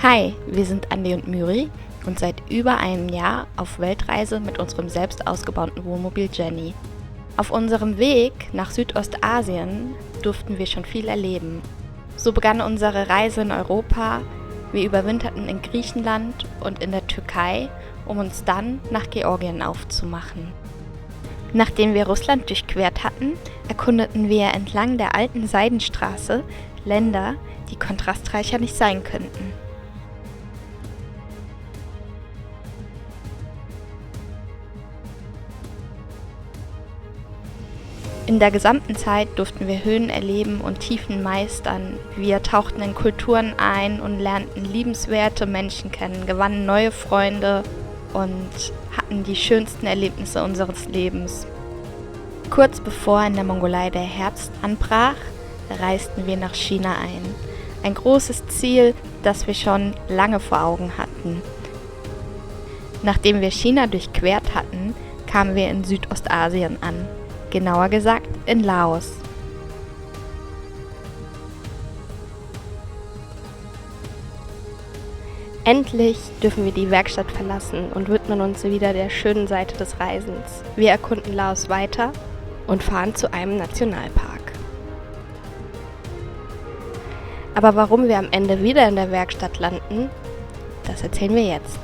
Hi, wir sind Andi und Myri und seit über einem Jahr auf Weltreise mit unserem selbst ausgebauten Wohnmobil Jenny. Auf unserem Weg nach Südostasien durften wir schon viel erleben. So begann unsere Reise in Europa, wir überwinterten in Griechenland und in der Türkei, um uns dann nach Georgien aufzumachen. Nachdem wir Russland durchquert hatten, erkundeten wir entlang der alten Seidenstraße Länder, die kontrastreicher nicht sein könnten. In der gesamten Zeit durften wir Höhen erleben und Tiefen meistern. Wir tauchten in Kulturen ein und lernten liebenswerte Menschen kennen, gewannen neue Freunde und hatten die schönsten Erlebnisse unseres Lebens. Kurz bevor in der Mongolei der Herbst anbrach, reisten wir nach China ein. Ein großes Ziel, das wir schon lange vor Augen hatten. Nachdem wir China durchquert hatten, kamen wir in Südostasien an. Genauer gesagt in Laos. Endlich dürfen wir die Werkstatt verlassen und widmen uns wieder der schönen Seite des Reisens. Wir erkunden Laos weiter und fahren zu einem Nationalpark. Aber warum wir am Ende wieder in der Werkstatt landen, das erzählen wir jetzt.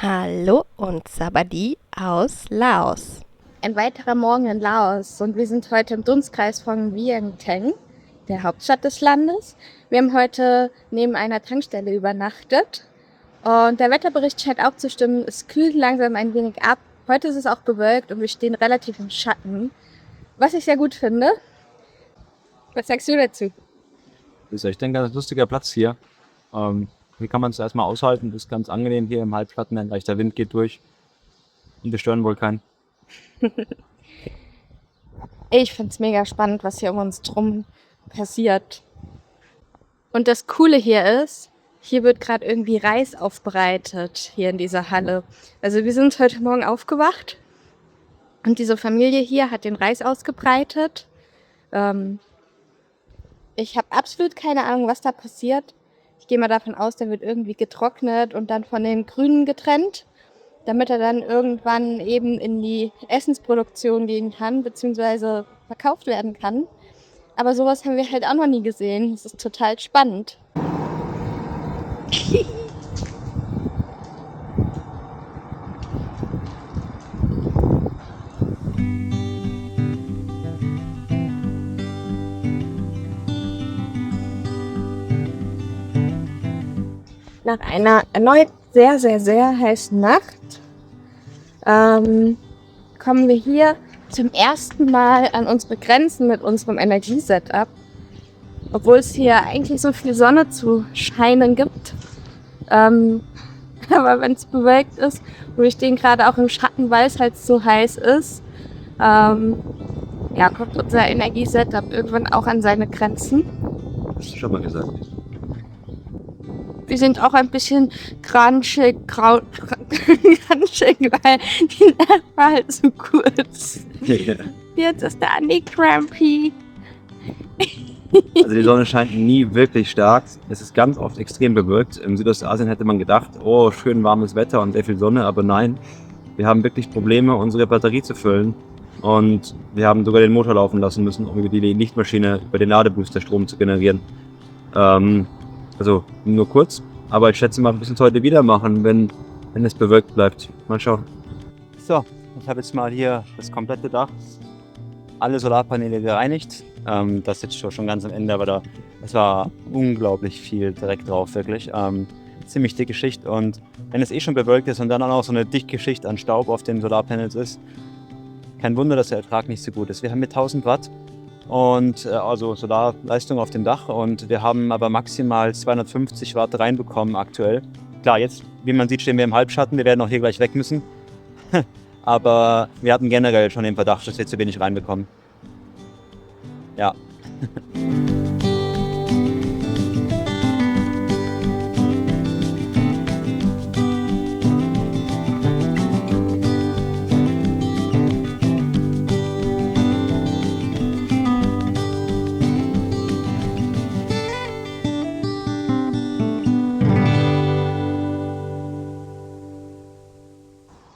Hallo und Sabadi aus Laos. Ein weiterer Morgen in Laos und wir sind heute im Dunstkreis von Vientiane, der Hauptstadt des Landes. Wir haben heute neben einer Tankstelle übernachtet und der Wetterbericht scheint auch zu stimmen. Es kühlt langsam ein wenig ab. Heute ist es auch bewölkt und wir stehen relativ im Schatten, was ich sehr gut finde. Was sagst du dazu? Das ist echt ein ganz lustiger Platz hier. Hier kann man es erstmal aushalten, das ist ganz angenehm hier im Halbschatten, ein leichter Wind geht durch und wir stören wohl keinen. Ich finde es mega spannend, was hier um uns drum passiert. Und das Coole hier ist, hier wird gerade irgendwie Reis aufbereitet, hier in dieser Halle. Also wir sind heute Morgen aufgewacht und diese Familie hier hat den Reis ausgebreitet. Ich habe absolut keine Ahnung, was da passiert. Ich gehe mal davon aus, der wird irgendwie getrocknet und dann von den Grünen getrennt, damit er dann irgendwann eben in die Essensproduktion gehen kann, beziehungsweise verkauft werden kann. Aber sowas haben wir halt auch noch nie gesehen. Das ist total spannend. Nach einer erneut sehr, sehr, sehr heißen Nacht kommen wir hier zum ersten Mal an unsere Grenzen mit unserem Energiesetup. Obwohl es hier eigentlich so viel Sonne zu scheinen gibt. Aber wenn es bewölkt ist, und wir stehen gerade auch im Schatten, weil es halt so heiß ist, kommt unser Energiesetup irgendwann auch an seine Grenzen. Hast du schon mal gesagt. Wir sind auch ein bisschen crunchig, weil die Nacht war halt so kurz. Ja. Jetzt ist der Andi crampy. Also die Sonne scheint nie wirklich stark. Es ist ganz oft extrem bewölkt. In Südostasien hätte man gedacht, oh, schön warmes Wetter und sehr viel Sonne, aber nein. Wir haben wirklich Probleme, unsere Batterie zu füllen. Und wir haben sogar den Motor laufen lassen müssen, um über die Lichtmaschine, über den Ladebooster Strom zu generieren. Also nur kurz, aber ich schätze mal, wir müssen es heute wieder machen, wenn es bewölkt bleibt. Mal schauen. So, ich habe jetzt mal hier das komplette Dach, alle Solarpaneele gereinigt. Das ist jetzt schon ganz am Ende, aber es war unglaublich viel Dreck drauf, wirklich. Ziemlich dicke Schicht und wenn es eh schon bewölkt ist und dann auch noch so eine dicke Schicht an Staub auf den Solarpanels ist, kein Wunder, dass der Ertrag nicht so gut ist. Wir haben mit 1000 Watt und also Solarleistung auf dem Dach und wir haben aber maximal 250 Watt reinbekommen aktuell. Klar, jetzt, wie man sieht, stehen wir im Halbschatten, wir werden auch hier gleich weg müssen. Aber wir hatten generell schon den Verdacht, dass wir zu wenig reinbekommen. Ja.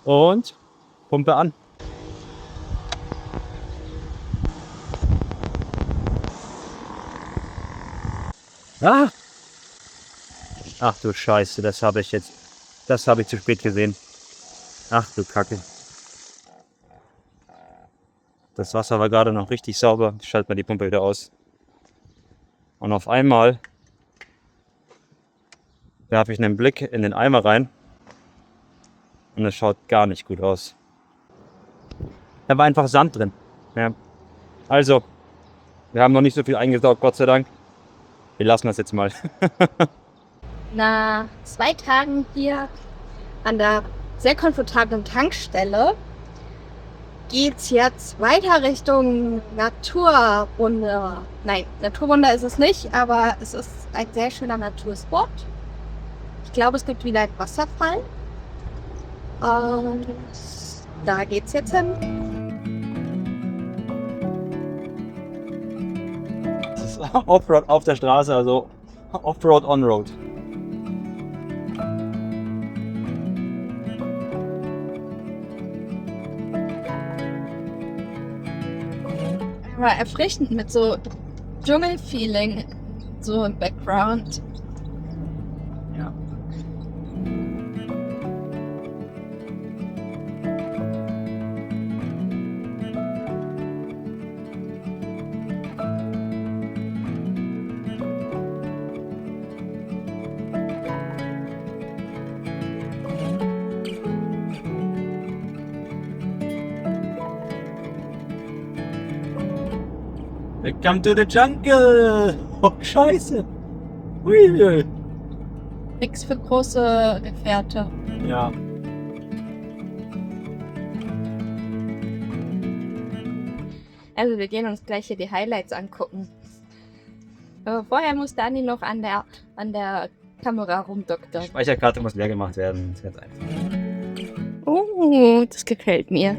Und Pumpe an. Ah! Ach du Scheiße, das habe ich zu spät gesehen. Ach du Kacke. Das Wasser war gerade noch richtig sauber. Ich schalte mal die Pumpe wieder aus. Und auf einmal werfe ich einen Blick in den Eimer rein. Und es schaut gar nicht gut aus. Da war einfach Sand drin. Ja. Also, wir haben noch nicht so viel eingesaugt, Gott sei Dank. Wir lassen das jetzt mal. Nach 2 Tagen hier an der sehr komfortablen Tankstelle geht's jetzt weiter Richtung Naturwunder. Nein, Naturwunder ist es nicht, aber es ist ein sehr schöner Naturspot. Ich glaube, es gibt wieder einen Wasserfall. Und da geht's jetzt hin. Das ist Offroad auf der Straße, also Offroad on-road. War erfrischend mit so Dschungelfeeling so im Background. Ja. Welcome to the jungle! Oh, Scheiße! Ui. Nix für große Gefährte. Ja. Also wir gehen uns gleich hier die Highlights angucken. Aber vorher muss Dani noch an der Kamera rumdoktern. Die Speicherkarte muss leer gemacht werden. Das ist ganz einfach. Oh, das gefällt mir.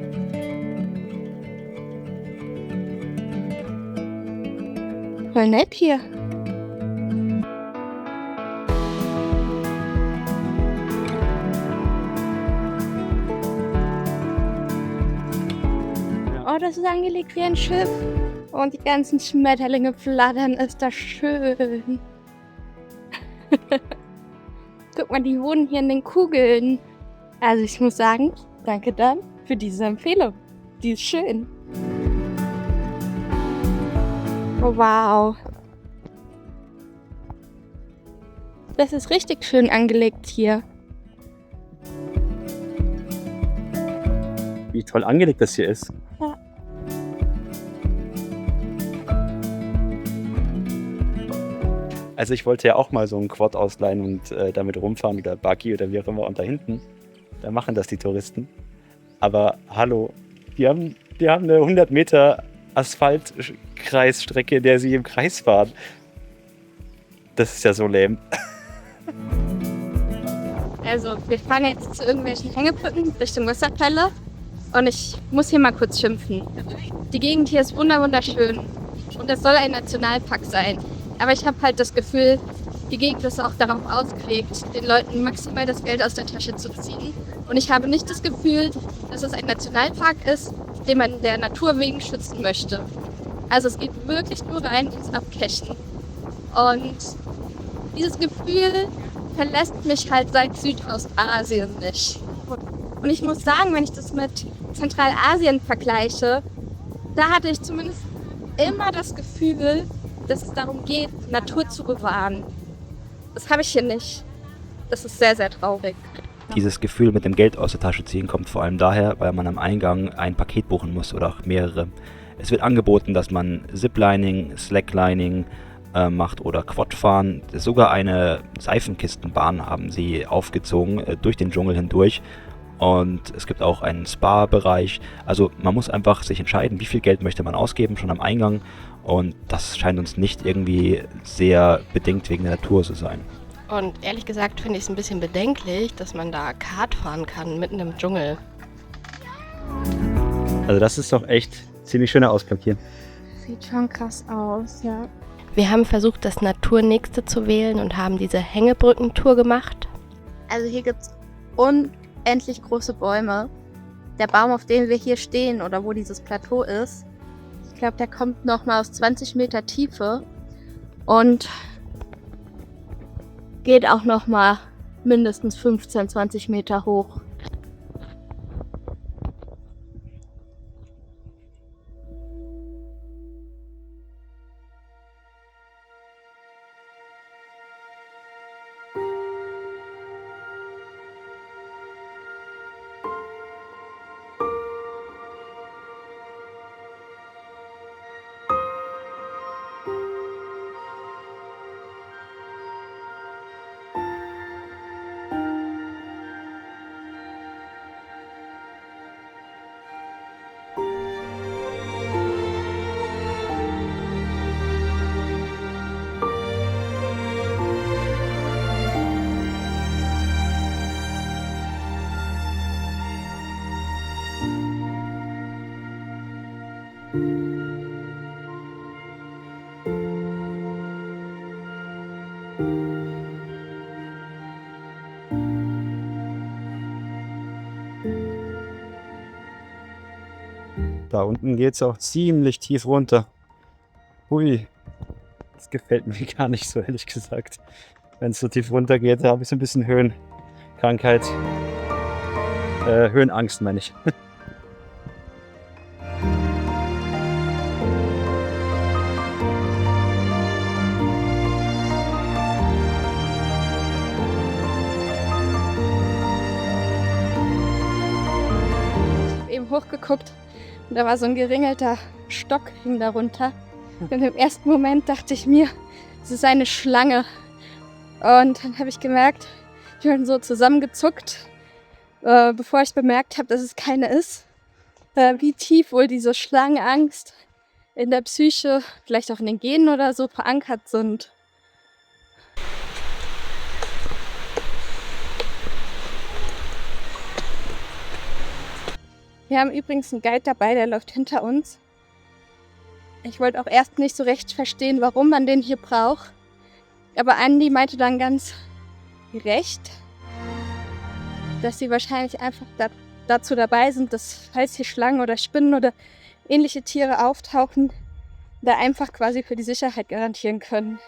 Voll nett hier. Oh, das ist angelegt wie ein Schiff. Und die ganzen Schmetterlinge flattern, ist das schön. Guck mal, die wohnen hier in den Kugeln. Also ich muss sagen, danke Dan für diese Empfehlung. Die ist schön. Oh wow. Das ist richtig schön angelegt hier. Wie toll angelegt das hier ist. Ja. Also ich wollte ja auch mal so einen Quad ausleihen und damit rumfahren oder Buggy oder wie auch immer. Und da hinten, da machen das die Touristen. Aber hallo, die haben eine 100 Meter Asphaltkreisstrecke, in der sie im Kreis fahren. Das ist ja so lame. Also wir fahren jetzt zu irgendwelchen Hängebrücken Richtung Wasserfälle. Und ich muss hier mal kurz schimpfen. Die Gegend hier ist wunderschön. Und es soll ein Nationalpark sein. Aber ich habe halt das Gefühl, die Gegend ist auch darauf ausgelegt, den Leuten maximal das Geld aus der Tasche zu ziehen. Und ich habe nicht das Gefühl, dass es ein Nationalpark ist, den man der Natur wegen schützen möchte. Also es geht wirklich nur rein ins Abcashen. Und dieses Gefühl verlässt mich halt seit Südostasien nicht. Und ich muss sagen, wenn ich das mit Zentralasien vergleiche, da hatte ich zumindest immer das Gefühl, dass es darum geht, Natur zu bewahren. Das habe ich hier nicht. Das ist sehr, sehr traurig. Dieses Gefühl mit dem Geld aus der Tasche ziehen kommt vor allem daher, weil man am Eingang ein Paket buchen muss oder auch mehrere. Es wird angeboten, dass man Ziplining, Slacklining macht oder Quadfahren. Sogar eine Seifenkistenbahn haben sie aufgezogen durch den Dschungel hindurch. Und es gibt auch einen Spa-Bereich. Also man muss einfach sich entscheiden, wie viel Geld möchte man ausgeben, schon am Eingang. Und das scheint uns nicht irgendwie sehr bedingt wegen der Natur zu sein. Und ehrlich gesagt finde ich es ein bisschen bedenklich, dass man da Kart fahren kann, mitten im Dschungel. Also das ist doch echt ziemlich schöner Ausblick hier. Sieht schon krass aus, ja. Wir haben versucht, das Naturnächste zu wählen und haben diese Hängebrückentour gemacht. Also hier gibt es unendlich große Bäume. der Baum, auf dem wir hier stehen oder wo dieses Plateau ist, ich glaube, der kommt nochmal aus 20 Meter Tiefe und geht auch nochmal mindestens 15, 20 Meter hoch. Da unten geht es auch ziemlich tief runter. Hui, das gefällt mir gar nicht so, ehrlich gesagt. Wenn es so tief runter geht, da habe ich so ein bisschen Höhenkrankheit. Höhenangst, meine ich. Ich habe eben hochgeguckt und da war so ein geringelter Stock hing darunter. Und im ersten Moment dachte ich mir, es ist eine Schlange. Und dann habe ich gemerkt, ich bin so zusammengezuckt, bevor ich bemerkt habe, dass es keine ist. Wie tief wohl diese Schlangenangst in der Psyche, vielleicht auch in den Genen oder so, verankert sind. Wir haben übrigens einen Guide dabei, der läuft hinter uns. Ich wollte auch erst nicht so recht verstehen, warum man den hier braucht. Aber Andi meinte dann ganz gerecht, dass sie wahrscheinlich einfach dazu dabei sind, dass falls hier Schlangen oder Spinnen oder ähnliche Tiere auftauchen, da einfach quasi für die Sicherheit garantieren können.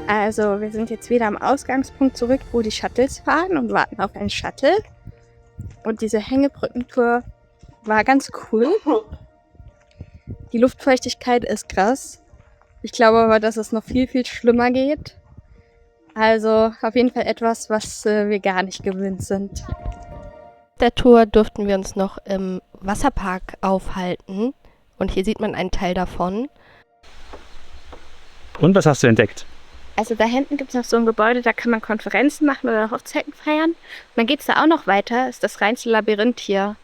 Also wir sind jetzt wieder am Ausgangspunkt zurück, wo die Shuttles fahren und warten auf einen Shuttle. Und diese Hängebrückentour war ganz cool. Die Luftfeuchtigkeit ist krass. Ich glaube aber, dass es noch viel, viel schlimmer geht. Also auf jeden Fall etwas, was wir gar nicht gewöhnt sind. Der Tour durften wir uns noch im Wasserpark aufhalten. Und hier sieht man einen Teil davon. Und was hast du entdeckt? Also da hinten gibt es noch so ein Gebäude, da kann man Konferenzen machen oder Hochzeiten feiern. Und dann geht es da auch noch weiter, ist das reinste Labyrinth hier.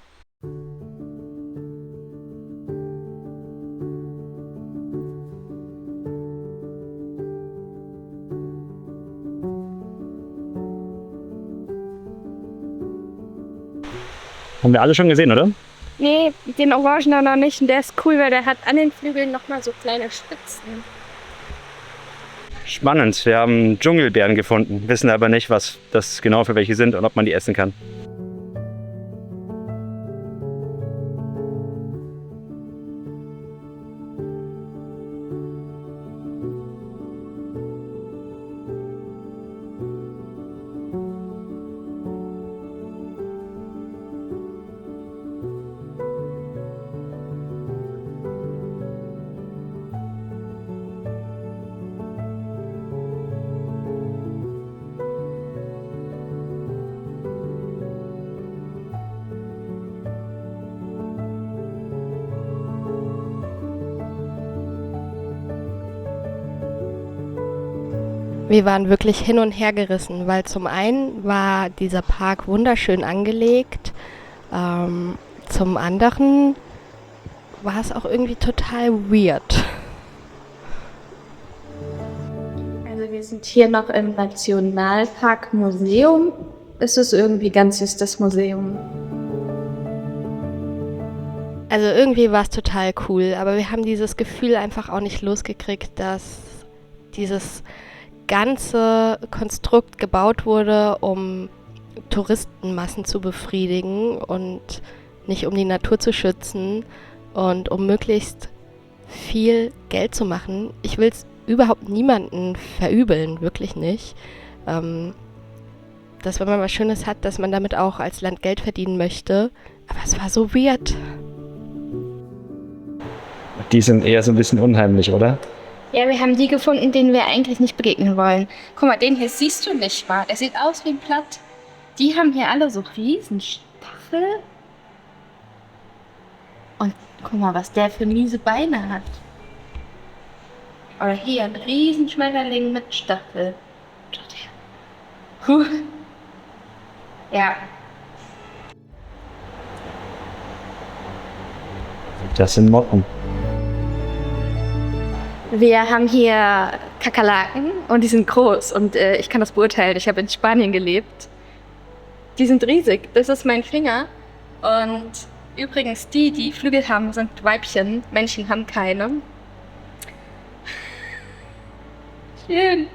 Haben wir alle schon gesehen, oder? Nee, den Orangener noch nicht. Und der ist cool, weil der hat an den Flügeln nochmal so kleine Spitzen. Spannend. Wir haben Dschungelbeeren gefunden, wissen aber nicht, was das genau für welche sind und ob man die essen kann. Wir waren wirklich hin und her gerissen, weil zum einen war dieser Park wunderschön angelegt, zum anderen war es auch irgendwie total weird. Also wir sind hier noch im Nationalpark Museum. Es ist irgendwie ganz süß, das Museum. Also irgendwie war es total cool, aber wir haben dieses Gefühl einfach auch nicht losgekriegt, dass dieses ganze Konstrukt gebaut wurde, um Touristenmassen zu befriedigen und nicht um die Natur zu schützen und um möglichst viel Geld zu machen. Ich will es überhaupt niemanden verübeln, wirklich nicht. Dass wenn man was Schönes hat, dass man damit auch als Land Geld verdienen möchte. Aber es war so weird. Die sind eher so ein bisschen unheimlich, oder? Ja, wir haben die gefunden, denen wir eigentlich nicht begegnen wollen. Guck mal, den hier siehst du nicht mal. Der sieht aus wie ein Blatt. Die haben hier alle so Riesenstachel. Und guck mal, was der für miese Beine hat. Oder hier ein Riesenschmetterling mit Stachel. Puh. Ja. Das sind Motten. Wir haben hier Kakerlaken und die sind groß und ich kann das beurteilen. Ich habe in Spanien gelebt. Die sind riesig. Das ist mein Finger. Und übrigens die Flügel haben, sind Weibchen. Männchen haben keine. Schön.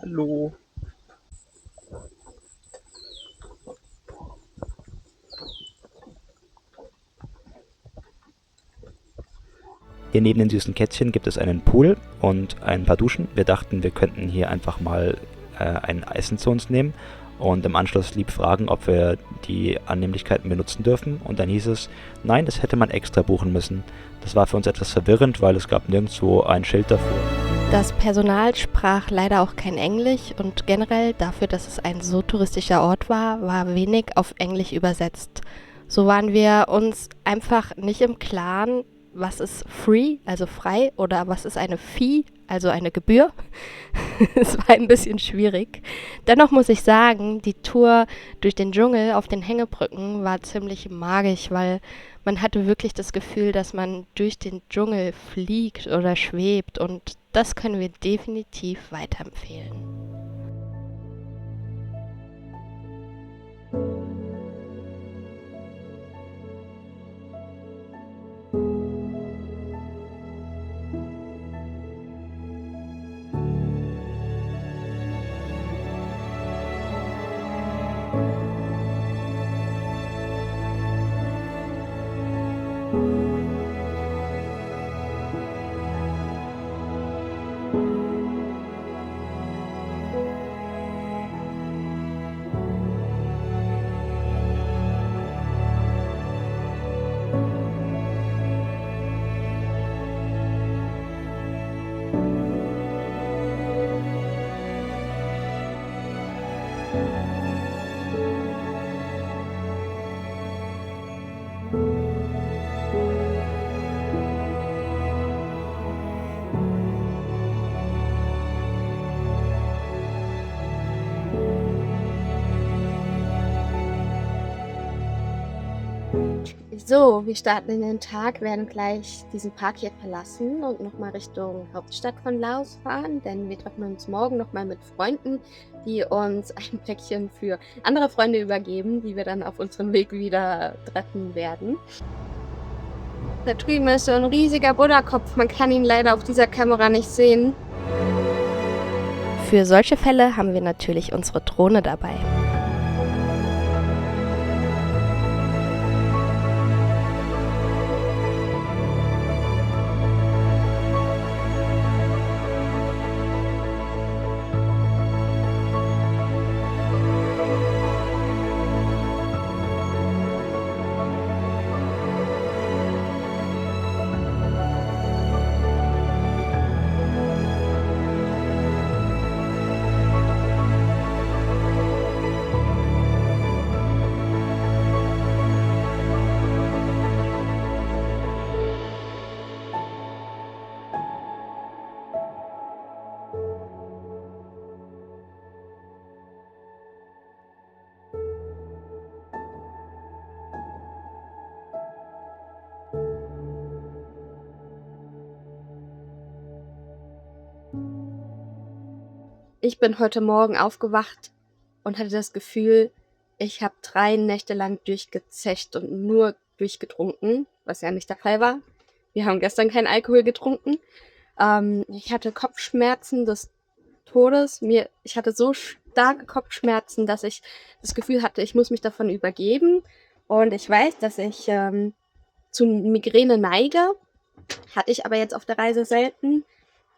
Hallo. Hier neben den süßen Kätzchen gibt es einen Pool und ein paar Duschen. Wir dachten, wir könnten hier einfach mal ein Essen zu uns nehmen und im Anschluss lieb fragen, ob wir die Annehmlichkeiten benutzen dürfen. Und dann hieß es, nein, das hätte man extra buchen müssen. Das war für uns etwas verwirrend, weil es gab nirgendwo ein Schild dafür. Das Personal sprach leider auch kein Englisch und generell dafür, dass es ein so touristischer Ort war, war wenig auf Englisch übersetzt. So waren wir uns einfach nicht im Klaren, was ist free, also frei, oder was ist eine Fee, also eine Gebühr. Es war ein bisschen schwierig. Dennoch muss ich sagen, die Tour durch den Dschungel auf den Hängebrücken war ziemlich magisch, weil man hatte wirklich das Gefühl, dass man durch den Dschungel fliegt oder schwebt und das können wir definitiv weiterempfehlen. So, wir starten in den Tag, werden gleich diesen Park hier verlassen und nochmal Richtung Hauptstadt von Laos fahren, denn wir treffen uns morgen nochmal mit Freunden, die uns ein Päckchen für andere Freunde übergeben, die wir dann auf unserem Weg wieder treffen werden. Da drüben ist so ein riesiger Buddha-Kopf, man kann ihn leider auf dieser Kamera nicht sehen. Für solche Fälle haben wir natürlich unsere Drohne dabei. Ich bin heute Morgen aufgewacht und hatte das Gefühl, ich habe 3 Nächte lang durchgezecht und nur durchgetrunken, was ja nicht der Fall war. Wir haben gestern keinen Alkohol getrunken. Ich hatte Kopfschmerzen des Todes. Ich hatte so starke Kopfschmerzen, dass ich das Gefühl hatte, ich muss mich davon übergeben. Und ich weiß, dass ich zu Migräne neige. Hatte ich aber jetzt auf der Reise selten.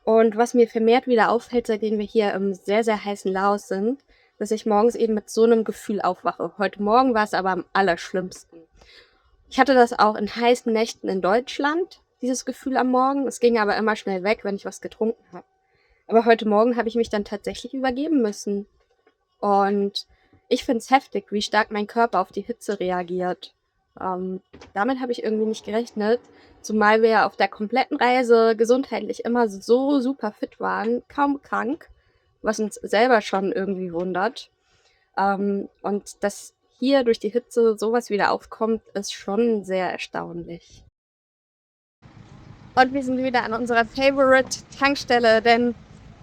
Und was mir vermehrt wieder auffällt, seitdem wir hier im sehr, sehr heißen Laos sind, dass ich morgens eben mit so einem Gefühl aufwache. Heute Morgen war es aber am allerschlimmsten. Ich hatte das auch in heißen Nächten in Deutschland, dieses Gefühl am Morgen. Es ging aber immer schnell weg, wenn ich was getrunken habe. Aber heute Morgen habe ich mich dann tatsächlich übergeben müssen. Und ich finde es heftig, wie stark mein Körper auf die Hitze reagiert. Damit habe ich irgendwie nicht gerechnet, zumal wir ja auf der kompletten Reise gesundheitlich immer so super fit waren, kaum krank, was uns selber schon irgendwie wundert. Und dass hier durch die Hitze sowas wieder aufkommt, ist schon sehr erstaunlich. Und wir sind wieder an unserer Favorite-Tankstelle, denn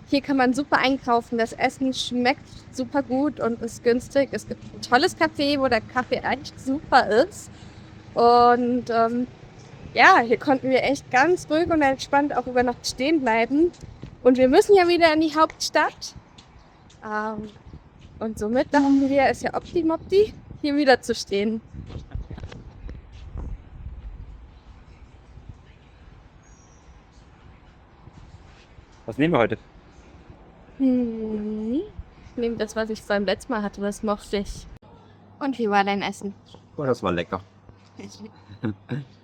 hier kann man super einkaufen. Das Essen schmeckt super gut und ist günstig. Es gibt ein tolles Café, wo der Kaffee echt super ist. Und ja, hier konnten wir echt ganz ruhig und entspannt auch über Nacht stehen bleiben. Und wir müssen ja wieder in die Hauptstadt. Und somit dachten wir, es ist ja optimopti, hier wieder zu stehen. Was nehmen wir heute? Ich nehme das, was ich beim letzten Mal hatte, das mochte ich. Und wie war dein Essen? Oh, das war lecker.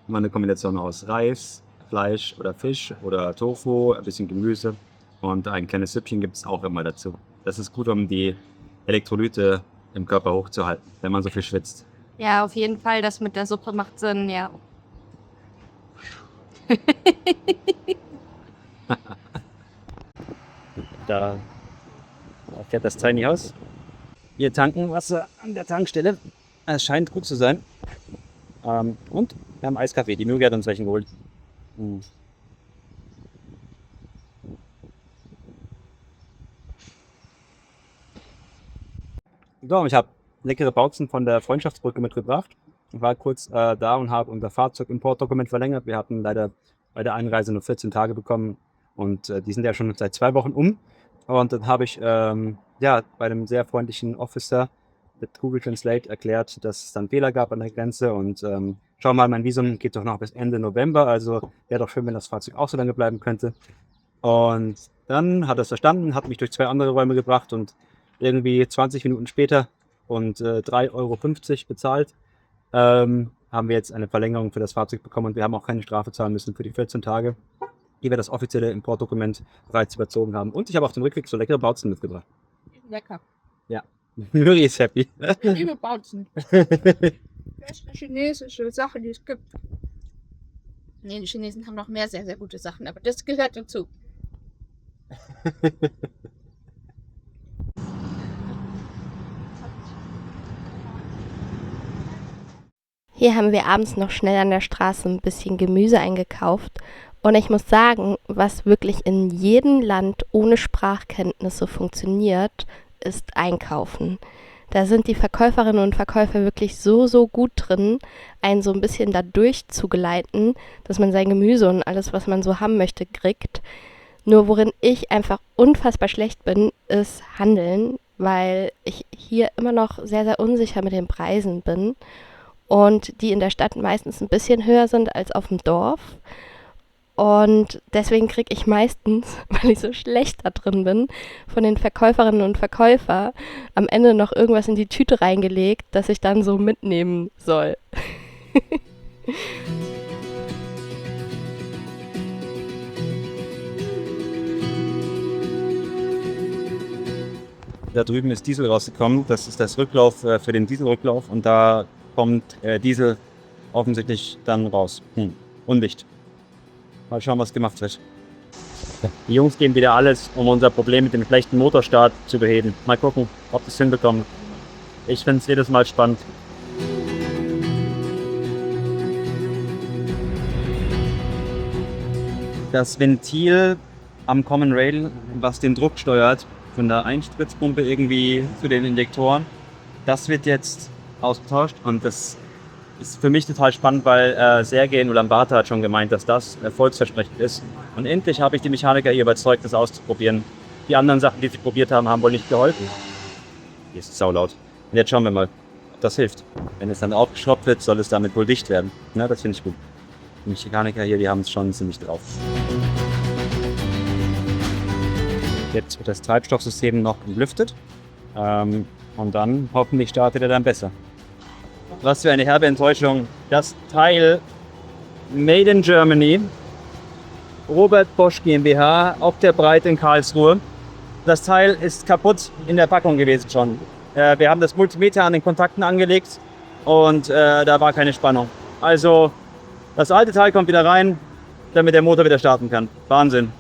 Immer eine Kombination aus Reis, Fleisch oder Fisch oder Tofu, ein bisschen Gemüse und ein kleines Süppchen gibt es auch immer dazu. Das ist gut, um die Elektrolyte im Körper hochzuhalten, wenn man so viel schwitzt. Ja, auf jeden Fall, das mit der Suppe macht Sinn, ja. Da fährt das Tiny House. Wir tanken Wasser an der Tankstelle. Es scheint gut zu sein. Und wir haben Eiskaffee. Die Möge hat uns welchen geholt. So, ich habe leckere Bautzen von der Freundschaftsbrücke mitgebracht. Ich war kurz da und habe unser Fahrzeugimportdokument verlängert. Wir hatten leider bei der Einreise nur 14 Tage bekommen und die sind ja schon seit 2 Wochen um. Und dann habe ich bei einem sehr freundlichen Officer mit Google Translate erklärt, dass es dann Fehler gab an der Grenze und schau mal, mein Visum geht doch noch bis Ende November, also wäre doch schön, wenn das Fahrzeug auch so lange bleiben könnte. Und dann hat er es verstanden, hat mich durch 2 andere Räume gebracht und irgendwie 20 Minuten später und 3,50 € bezahlt, haben wir jetzt eine Verlängerung für das Fahrzeug bekommen und wir haben auch keine Strafe zahlen müssen für die 14 Tage, die wir das offizielle Importdokument bereits überzogen haben. Und ich habe auf dem Rückweg so leckere Bautzen mitgebracht. Lecker. Ja, Möri ist happy. Ich liebe Bautzen. Beste chinesische Sache, die es gibt. Nee, die Chinesen haben noch mehr sehr, sehr gute Sachen, aber das gehört dazu. Hier haben wir abends noch schnell an der Straße ein bisschen Gemüse eingekauft. Und ich muss sagen, was wirklich in jedem Land ohne Sprachkenntnisse funktioniert, ist Einkaufen. Da sind die Verkäuferinnen und Verkäufer wirklich so gut drin, einen so ein bisschen da durchzugeleiten, dass man sein Gemüse und alles, was man so haben möchte, kriegt. Nur worin ich einfach unfassbar schlecht bin, ist Handeln, weil ich hier immer noch sehr unsicher mit den Preisen bin und die in der Stadt meistens ein bisschen höher sind als auf dem Dorf. Und deswegen kriege ich meistens, weil ich so schlecht da drin bin, von den Verkäuferinnen und Verkäufern am Ende noch irgendwas in die Tüte reingelegt, das ich dann so mitnehmen soll. Da drüben ist Diesel rausgekommen. Das ist das Rücklauf für den Dieselrücklauf. Und da kommt Diesel offensichtlich dann raus. Undicht. Mal schauen, was gemacht wird. Die Jungs geben wieder alles, um unser Problem mit dem schlechten Motorstart zu beheben. Mal gucken, ob sie es hinbekommen. Ich finde es jedes Mal spannend. Das Ventil am Common Rail, was den Druck steuert, von der Einspritzpumpe irgendwie zu den Injektoren, das wird jetzt ausgetauscht und das ist für mich total spannend, weil Sergej Ulaanbaatar hat schon gemeint, dass das erfolgsversprechend ist. Und endlich habe ich die Mechaniker hier überzeugt, das auszuprobieren. Die anderen Sachen, die sie probiert haben, haben wohl nicht geholfen. Hier ist es saulaut. Und jetzt schauen wir mal, ob das hilft. Wenn es dann aufgeschraubt wird, soll es damit wohl dicht werden. Na, das finde ich gut. Die Mechaniker hier, die haben es schon ziemlich drauf. Jetzt wird das Treibstoffsystem noch entlüftet. Und dann hoffentlich startet er dann besser. Was für eine herbe Enttäuschung. Das Teil Made in Germany, Robert Bosch GmbH, auf der Breite in Karlsruhe. Das Teil ist kaputt in der Packung gewesen schon. Wir haben das Multimeter an den Kontakten angelegt und da war keine Spannung. Also das alte Teil kommt wieder rein, damit der Motor wieder starten kann. Wahnsinn.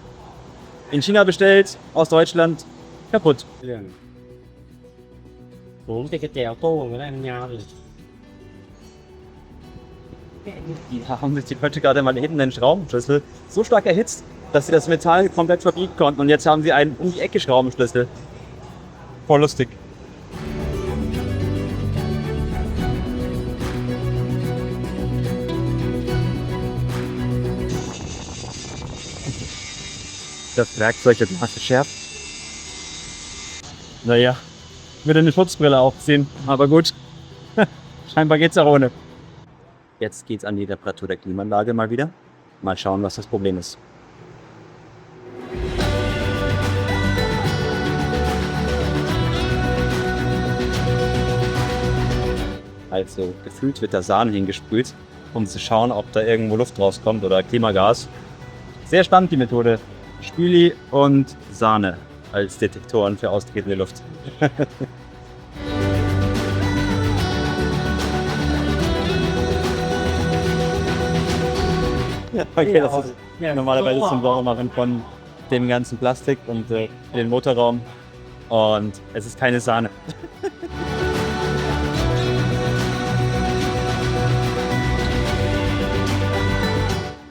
In China bestellt, aus Deutschland, kaputt. Die haben sich die Leute gerade mal hinten den Schraubenschlüssel so stark erhitzt, dass sie das Metall komplett verbiegen konnten. Und jetzt haben sie einen um die Ecke Schraubenschlüssel. Voll lustig. Das Werkzeug wird mal geschärft. Naja, ich würde eine Schutzbrille aufziehen, aber gut. Scheinbar geht's auch ohne. Jetzt geht's an die Reparatur der Klimaanlage mal wieder. Mal schauen, was das Problem ist. Also gefühlt wird da Sahne hingesprüht, um zu schauen, ob da irgendwo Luft rauskommt oder Klimagas. Sehr spannend die Methode. Spüli und Sahne als Detektoren für austretende Luft. Okay, das ist normalerweise zum Saubermachen von dem ganzen Plastik und den Motorraum. Und es ist keine Sahne.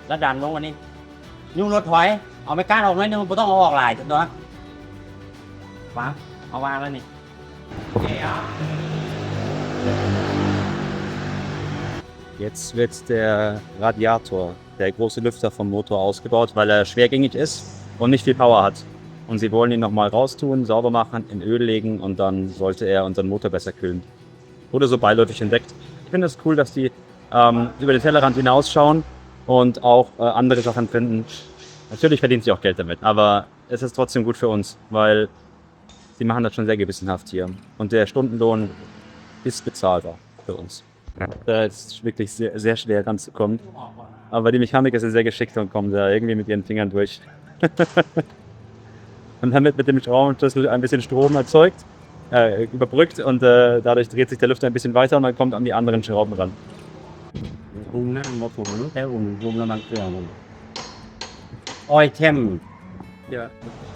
แล้วดันลงวันนี้ยุ่งรถถอยเอาไม่กล้าออกน้อยนึงไม่ต้องเอาออกหลายตัววางเอาวางแล้วนี่ Jetzt wird der Radiator, der große Lüfter vom Motor, ausgebaut, weil er schwergängig ist und nicht viel Power hat. Und sie wollen ihn nochmal raustun, sauber machen, in Öl legen und dann sollte er unseren Motor besser kühlen. Wurde so beiläufig entdeckt. Ich finde es cool, dass die über den Tellerrand hinausschauen und auch andere Sachen finden. Natürlich verdienen sie auch Geld damit, aber es ist trotzdem gut für uns, weil sie machen das schon sehr gewissenhaft hier. Und der Stundenlohn ist bezahlbar für uns. Da ist wirklich sehr, sehr schwer ranzukommen. Aber die Mechaniker sind sehr geschickt und kommen da irgendwie mit ihren Fingern durch. Und damit mit dem Schraubenschlüssel ein bisschen Strom erzeugt, überbrückt und dadurch dreht sich der Lüfter ein bisschen weiter und man kommt an die anderen Schrauben ran. Ja.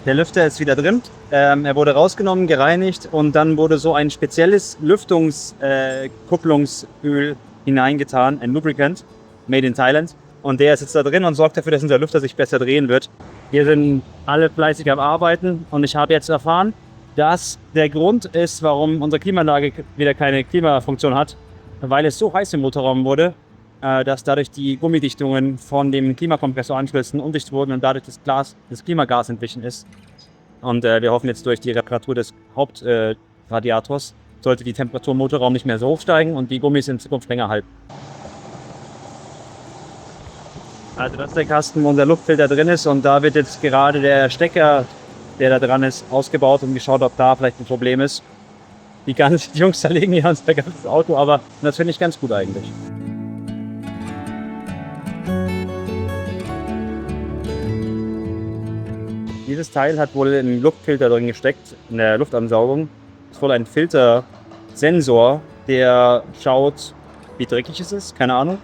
Der Lüfter ist wieder drin. Er wurde rausgenommen, gereinigt und dann wurde so ein spezielles Lüftungskupplungsöl hineingetan, ein Lubricant, made in Thailand. Und der ist jetzt da drin und sorgt dafür, dass unser Lüfter sich besser drehen wird. Wir sind alle fleißig am Arbeiten und ich habe jetzt erfahren, dass der Grund ist, warum unsere Klimaanlage wieder keine Klimafunktion hat, weil es so heiß im Motorraum wurde, dass dadurch die Gummidichtungen von dem Klimakompressoranschlüssen undicht wurden und dadurch das Klimagas entwichen ist. Und wir hoffen jetzt durch die Reparatur des Hauptradiators sollte die Temperatur im Motorraum nicht mehr so hoch steigen und die Gummis in Zukunft länger halten. Also das ist der Kasten, wo unser Luftfilter drin ist und da wird jetzt gerade der Stecker, der da dran ist, ausgebaut und geschaut, ob da vielleicht ein Problem ist. Die Jungs zerlegen hier unser ganzes Auto, aber das finde ich ganz gut eigentlich. Dieses Teil hat wohl einen Luftfilter drin gesteckt, in der Luftansaugung. Es ist wohl ein Filtersensor, der schaut, wie dreckig es ist, keine Ahnung.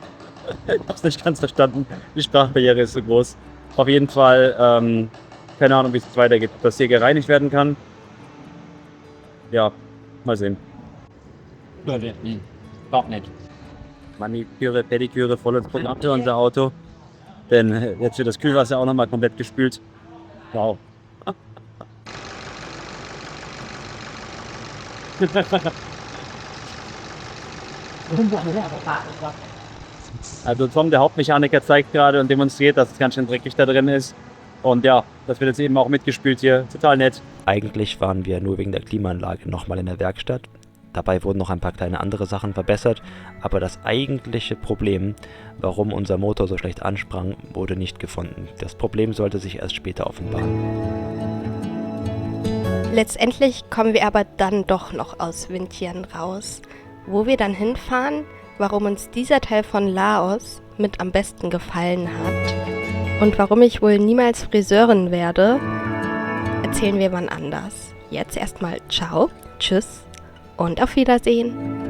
Ich habe es nicht ganz verstanden, die Sprachbarriere ist so groß. Auf jeden Fall, keine Ahnung, wie es weitergeht, ob das hier gereinigt werden kann. Ja, mal sehen. Doch nicht. Maniküre, Pediküre, volles Programm für unser Auto. Denn jetzt wird das Kühlwasser auch nochmal komplett gespült. Wow. Also Tom, der Hauptmechaniker, zeigt gerade und demonstriert, dass es ganz schön dreckig da drin ist. Und ja, das wird jetzt eben auch mitgespült hier. Total nett. Eigentlich waren wir nur wegen der Klimaanlage nochmal in der Werkstatt. Dabei wurden noch ein paar kleine andere Sachen verbessert, aber das eigentliche Problem, warum unser Motor so schlecht ansprang, wurde nicht gefunden. Das Problem sollte sich erst später offenbaren. Letztendlich kommen wir aber dann doch noch aus Vientiane raus. Wo wir dann hinfahren, warum uns dieser Teil von Laos mit am besten gefallen hat und warum ich wohl niemals Friseurin werde, erzählen wir wann anders. Jetzt erstmal ciao, tschüss und auf Wiedersehen.